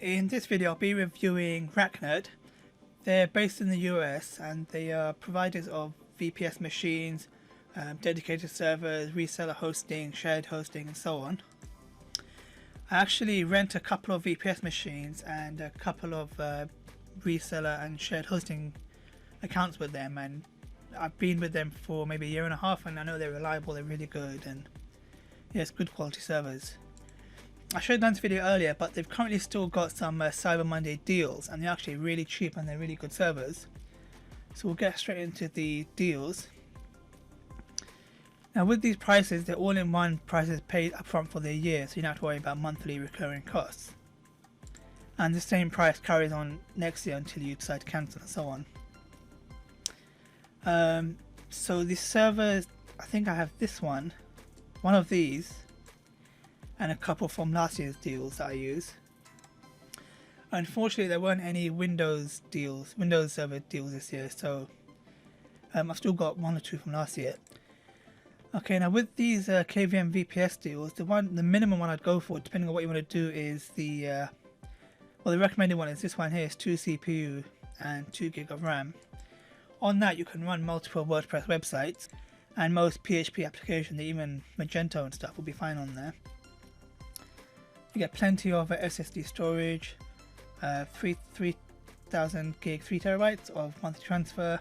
In this video I'll be reviewing Racknerd. They're based in the US and they are providers of VPS machines, dedicated servers, reseller hosting, shared hosting and so on. I actually rent a couple of VPS machines and a couple of reseller and shared hosting accounts with them, and I've been with them for maybe a year and a half, and I know they're reliable, they're really good, and yes, good quality servers. I should have done this video earlier, but they've currently still got some Cyber Monday deals, and they're actually really cheap and they're really good servers. So we'll get straight into the deals. Now with these prices, they're all-in-one prices paid upfront for the year, so you don't have to worry about monthly recurring costs. And the same price carries on next year until you decide to cancel and so on. So the servers, I think I have this one of these, and a couple from last year's deals that I use. Unfortunately, there weren't any Windows server deals this year, so I've still got one or two from last year. Okay, now with these KVM VPS deals, the minimum one I'd go for, depending on what you want to do, is the recommended one is this one here. It's 2 CPU and 2 gig of RAM. On that, you can run multiple WordPress websites, and most PHP applications, even Magento and stuff, will be fine on there. You get plenty of SSD storage, 3000 gig, 3 terabytes of monthly transfer,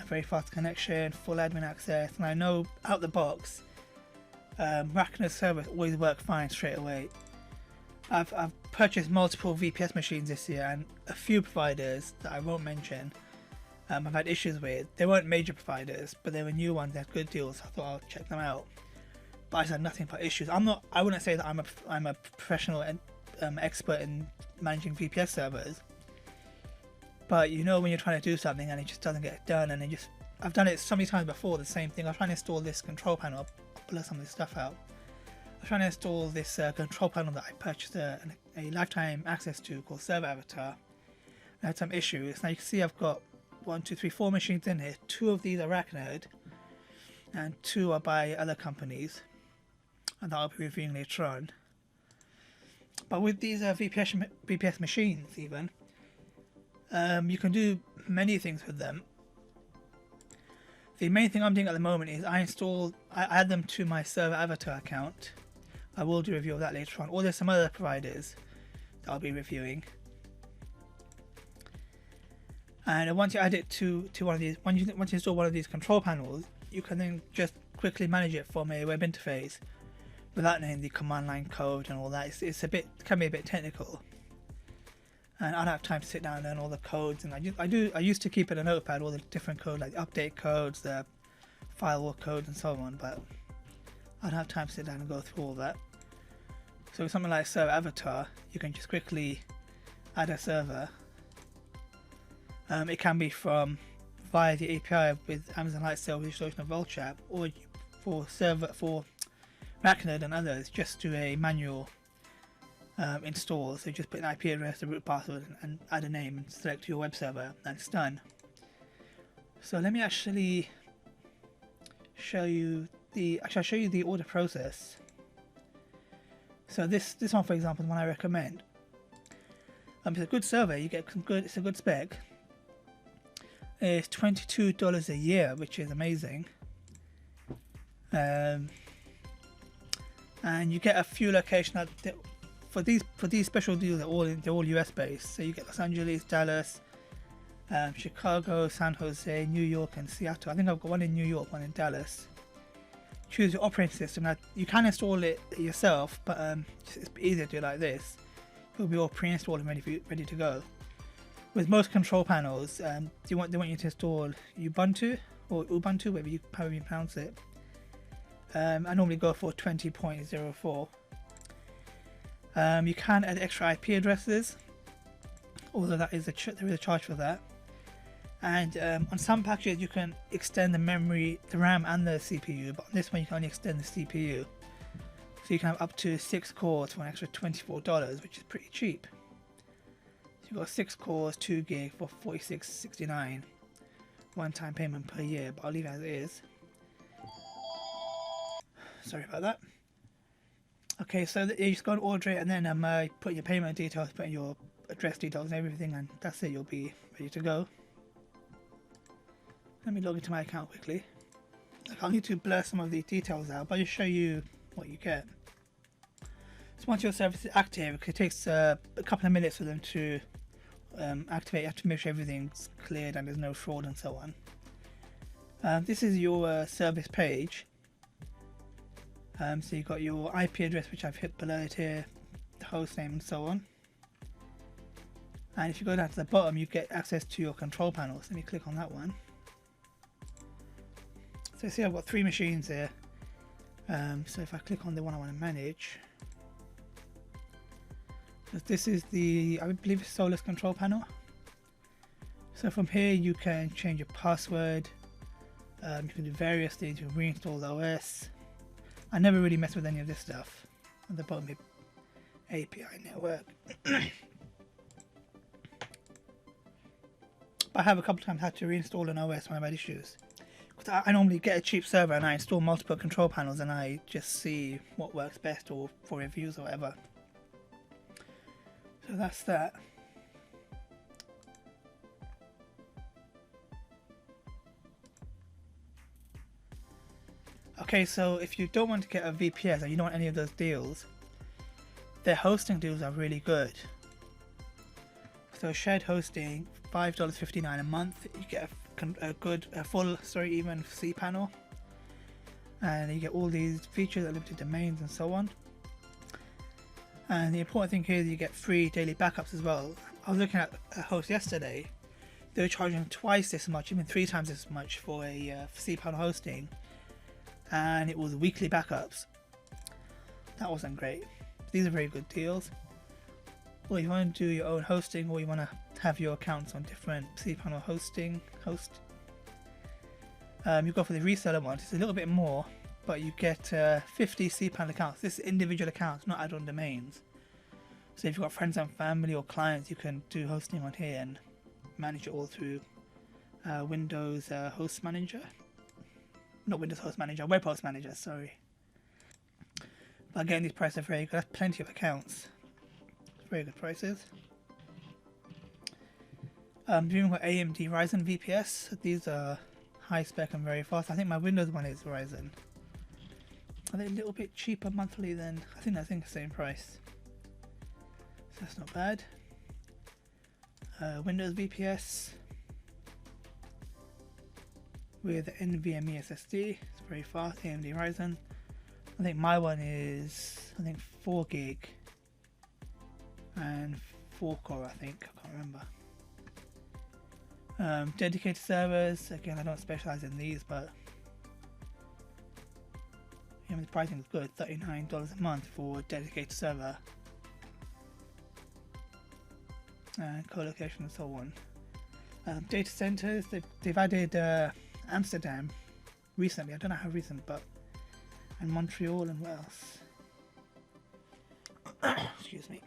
a very fast connection, full admin access, and I know out the box, Racknerd servers always work fine straight away. I've purchased multiple VPS machines this year, and a few providers that I won't mention I've had issues with. They weren't major providers, but they were new ones. They had good deals. I thought I'll check them out. But I just had nothing but issues. I wouldn't say that I'm a professional and expert in managing VPS servers. But you know when you're trying to do something and it just doesn't get done, and I've done it so many times before. The same thing. I was trying to install this control panel. I'll blur some of this stuff out. I was trying to install this control panel that I purchased a lifetime access to called Server Avatar. I had some issues. Now you can see I've got 4 machines in here. 2 of these are Racknerd, and 2 are by other companies, and that I'll be reviewing later on. But with these VPS machines, even you can do many things with them. The main thing I'm doing at the moment is I add them to my Server Avatar account. I will do a review of that later on. Or there's some other providers that I'll be reviewing. And once you add it to one of these, once you install one of these control panels, you can then just quickly manage it from a web interface without knowing the command line code and all that. It can be a bit technical, and I don't have time to sit down and learn all the codes. And I used to keep in a notepad all the different codes, like the update codes, the firewall codes, and so on. But I don't have time to sit down and go through all that. So with something like Server Avatar, you can just quickly add a server. It can be via the API with Amazon Lightsail virtualization of VolChat, or for Racknerd and others, just do a manual install. So just put an IP address, a root password, and add a name and select your web server, and it's done. So let me actually show you the order process. So this one, for example, is one I recommend. It's a good server. You get it's a good spec. It's $22 a year, which is amazing. And you get a few locations for these special deals. They're all US based. So you get Los Angeles, Dallas, Chicago, San Jose, New York, and Seattle. I think I've got one in New York, one in Dallas. Choose your operating system. Now you can install it yourself, but it's easier to do it like this. It'll be all pre-installed and ready to go. With most control panels, they want you to install Ubuntu or Ubuntu, however you pronounce it. I normally go for 20.04. You can add extra IP addresses, although there is a charge for that. And on some packages you can extend the memory, the RAM and the CPU, but on this one you can only extend the CPU. So you can have up to 6 cores for an extra $24, which is pretty cheap. You've got 6 cores, 2 gig for $46.69, one-time payment per year, but I'll leave it as it is. Sorry about that. Okay, so you just go and order it, and then put your payment details, put in your address details and everything, and that's it. You'll be ready to go. Let me log into my account quickly. I'll need to blur some of the details out, but I'll just show you what you get. So once your service is active, it takes a couple of minutes for them to activate. You have to make sure everything's cleared and there's no fraud and so on. This is your service page. So you've got your IP address, which I've hit below it here, the host name and so on. And if you go down to the bottom, you get access to your control panels. Let me click on that one. So see, I've got 3 machines here. So if I click on the one I want to manage, this is the, I believe it's Solus control panel. So from here you can change your password, you can do various things, you can reinstall the OS. I never really mess with any of this stuff. At the bottom here, API network. But I have a couple of times had to reinstall an OS when I've had issues. I normally get a cheap server and I install multiple control panels and I just see what works best or for reviews or whatever. So that's that. Okay, so if you don't want to get a VPS and you don't want any of those deals, their hosting deals are really good. So shared hosting, $5.59 a month. You get a full even cPanel, and you get all these features, unlimited domains and so on. And the important thing here is you get free daily backups as well. I was looking at a host yesterday. They were charging twice this much, even 3 times this much for a cPanel hosting, and it was weekly backups. That wasn't great. These are very good deals. Or you want to do your own hosting, or you want to have your accounts on different cPanel host. You go for the reseller one. It's a little bit more, but you get 50 cPanel accounts. This is individual accounts, not add-on domains. So if you've got friends and family or clients, you can do hosting on here and manage it all through Windows Host Manager. Not Windows Host Manager, Web Host Manager, sorry. But again, these prices are very good. That's plenty of accounts. Very good prices. Doing for AMD Ryzen VPS. These are high spec and very fast. I think my Windows one is Ryzen. Are they a little bit cheaper monthly than? I think the same price. So that's not bad. Windows VPS with NVMe SSD. It's very fast. AMD Ryzen. I think my one is 4 gig and 4 core. I think, I can't remember. Dedicated servers. Again, I don't specialize in these, but the pricing is good. $39 a month for a dedicated server. Co-location and so on. Data centers. They've added Amsterdam recently. I don't know how recent, but and Montreal and what else? Excuse me.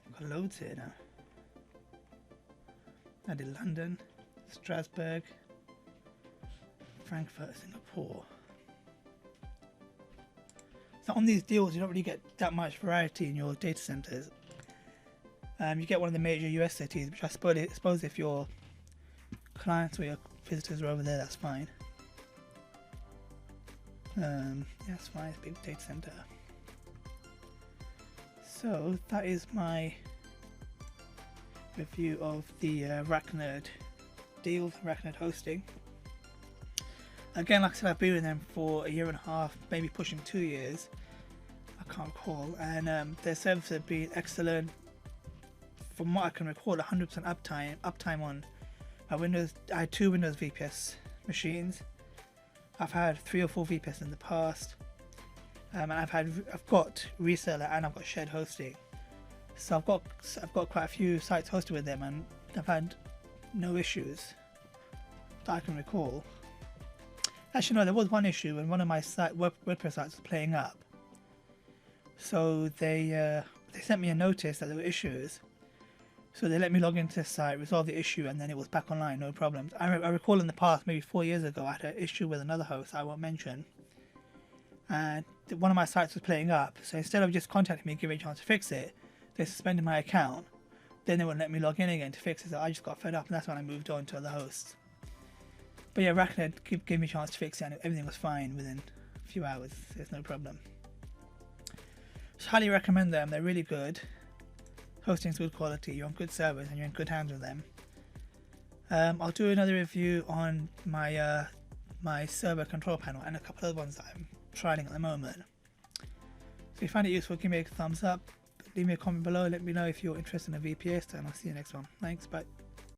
I've got loads here now. I did London, Strasbourg, Frankfurt, Singapore. So on these deals, you don't really get that much variety in your data centers. You get one of the major US cities, which I suppose if your clients or your visitors are over there, that's fine. Yeah, that's fine. It's a big data center. So that is my review of the Racknerd deal, Racknerd hosting. Again, like I said, I've been with them for 1.5 years, maybe pushing 2 years. I can't recall, and their service has been excellent. From what I can recall, 100% uptime on my Windows. I had 2 Windows VPS machines. I've had 3 or 4 VPS in the past, and I've got reseller and I've got shared hosting. So I've got quite a few sites hosted with them, and I've had no issues that I can recall. Actually, no, there was one issue when one of my WordPress sites was playing up. So they sent me a notice that there were issues. So they let me log into the site, resolve the issue, and then it was back online, no problems. I recall in the past, maybe 4 years ago, I had an issue with another host I won't mention. And one of my sites was playing up. So instead of just contacting me and giving me a chance to fix it, they suspended my account. Then they wouldn't let me log in again to fix it. So I just got fed up, and that's when I moved on to other hosts. But yeah, Racknerd gave me a chance to fix it, and everything was fine within a few hours. There's no problem. So highly recommend them. They're really good. Hosting's good quality. You're on good servers, and you're in good hands with them. I'll do another review on my my server control panel and a couple other ones that I'm trialing at the moment. So if you find it useful, give me a thumbs up. Leave me a comment below. Let me know if you're interested in a VPS, and I'll see you next one. Thanks. Bye.